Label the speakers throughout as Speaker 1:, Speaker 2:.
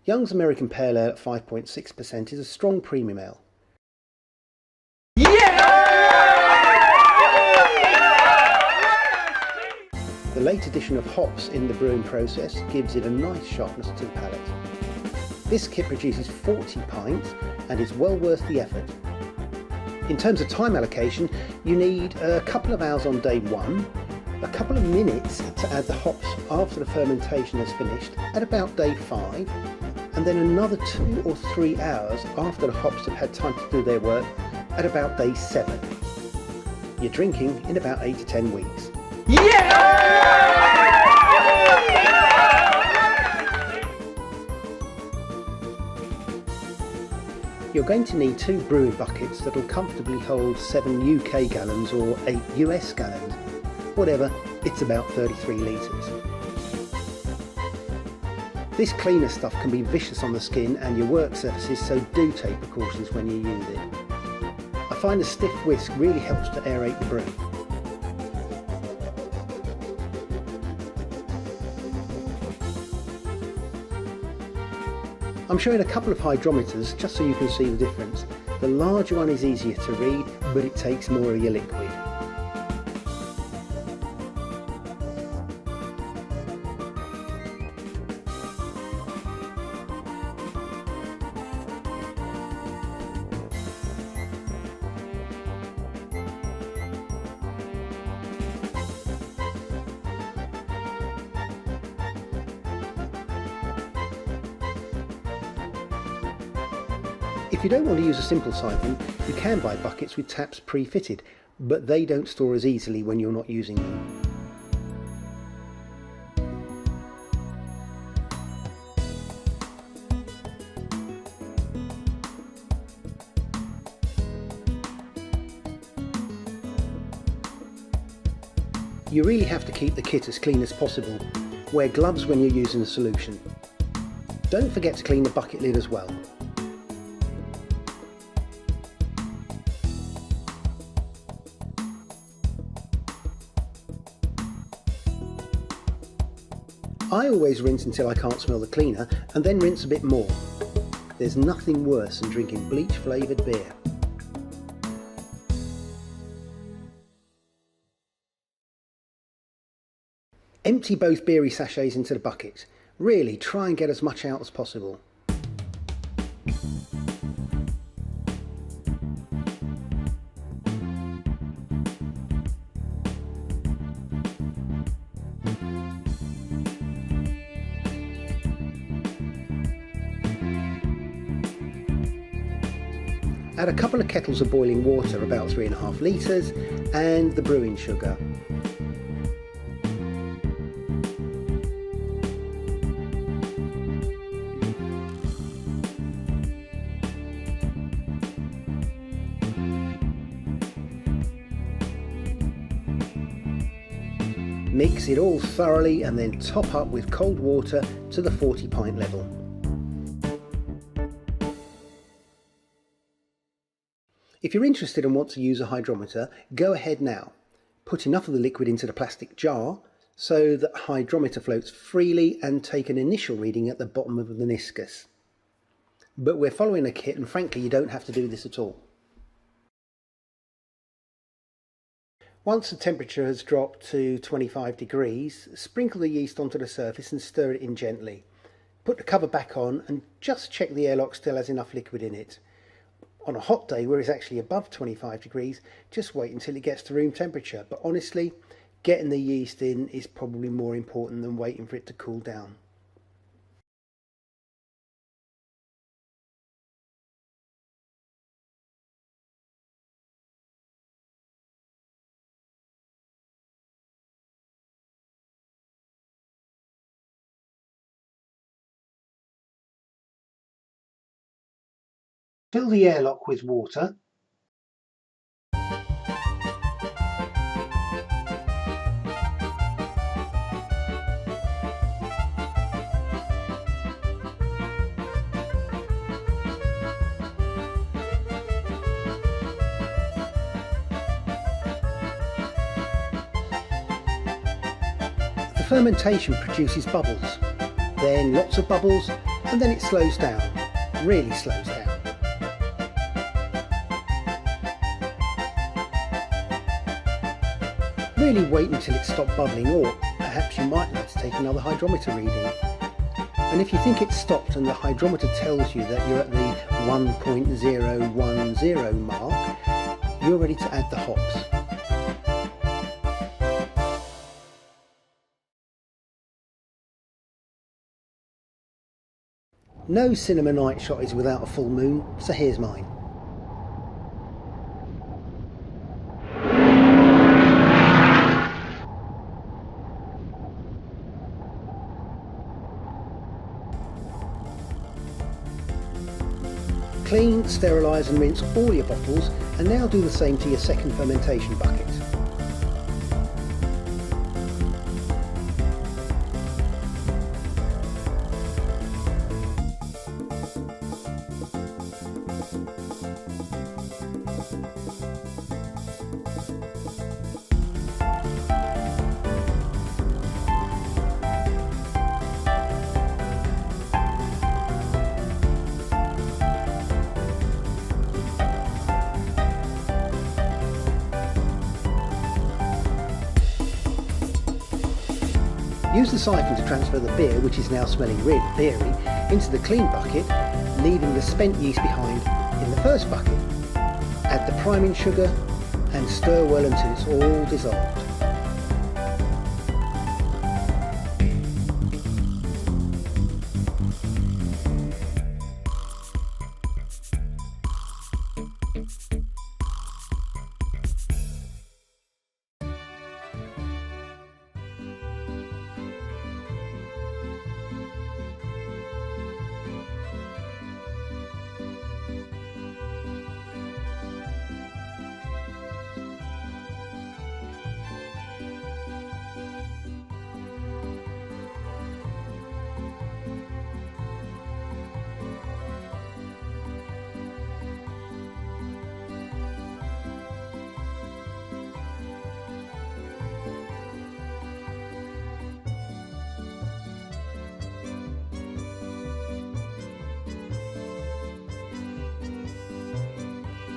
Speaker 1: Young's American Pale Ale at 5.6% is a strong premium ale. The late addition of hops in the brewing process gives it a nice sharpness to the palate. This kit produces 40 pints and is well worth the effort. In terms of time allocation, you need a couple of hours on day 1, a couple of minutes to add the hops after the fermentation has finished at about day 5, and then another 2 or 3 hours after the hops have had time to do their work at about day 7. You're drinking in about 8 to 10 weeks. You're going to need 2 brewing buckets that will comfortably hold 7 UK gallons or 8 US gallons. Whatever, it's about 33 litres. This cleaner stuff can be vicious on the skin and your work surfaces, so do take precautions when you use it. I find a stiff whisk really helps to aerate the brew. I'm showing a couple of hydrometers just so you can see the difference. The larger one is easier to read, but it takes more of your liquid. If you don't want to use a simple siphon, you can buy buckets with taps pre-fitted, but they don't store as easily when you're not using them. You really have to keep the kit as clean as possible. Wear gloves when you're using the solution. Don't forget to clean the bucket lid as well. I always rinse until I can't smell the cleaner and then rinse a bit more. There's nothing worse than drinking bleach flavoured beer. Empty both beery sachets into the bucket. Really try and get as much out as possible. Add a couple of kettles of boiling water, about 3.5 litres, and the brewing sugar. Mix it all thoroughly and then top up with cold water to the 40 pint level. If you're interested and want to use a hydrometer, go ahead now. Put enough of the liquid into the plastic jar so that the hydrometer floats freely and take an initial reading at the bottom of the meniscus. But we're following a kit and frankly you don't have to do this at all. Once the temperature has dropped to 25 degrees, sprinkle the yeast onto the surface and stir it in gently. Put the cover back on and just check the airlock still has enough liquid in it. On a hot day where it's actually above 25 degrees, just wait until it gets to room temperature. But honestly, getting the yeast in is probably more important than waiting for it to cool down. Fill the airlock with water. The fermentation produces bubbles, then lots of bubbles, and then it slows down, really slows down. Really wait until it stopped bubbling, or perhaps you might like to take another hydrometer reading. And if you think it's stopped and the hydrometer tells you that you're at the 1.010 mark, you're ready to add the hops. No cinema night shot is without a full moon, so here's mine. Clean, sterilise and rinse all your bottles, and now do the same to your second fermentation bucket. Use the siphon to transfer the beer, which is now smelling really beery, into the clean bucket, leaving the spent yeast behind in the first bucket. Add the priming sugar and stir well until it's all dissolved.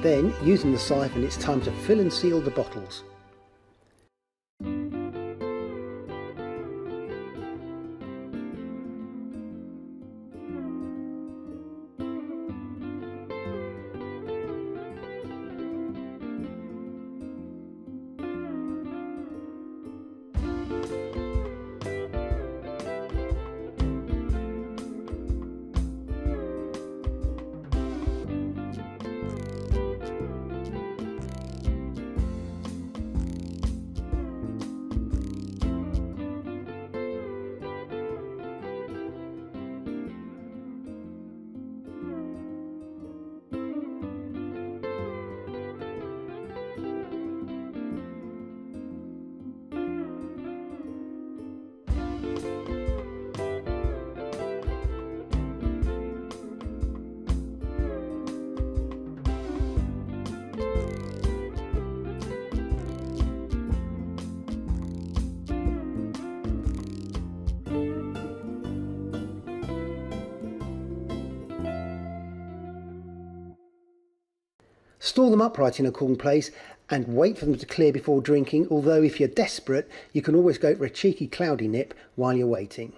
Speaker 1: Then, using the siphon, it's time to fill and seal the bottles. Store them upright in a cool place and wait for them to clear before drinking, although if you're desperate you can always go for a cheeky cloudy nip while you're waiting.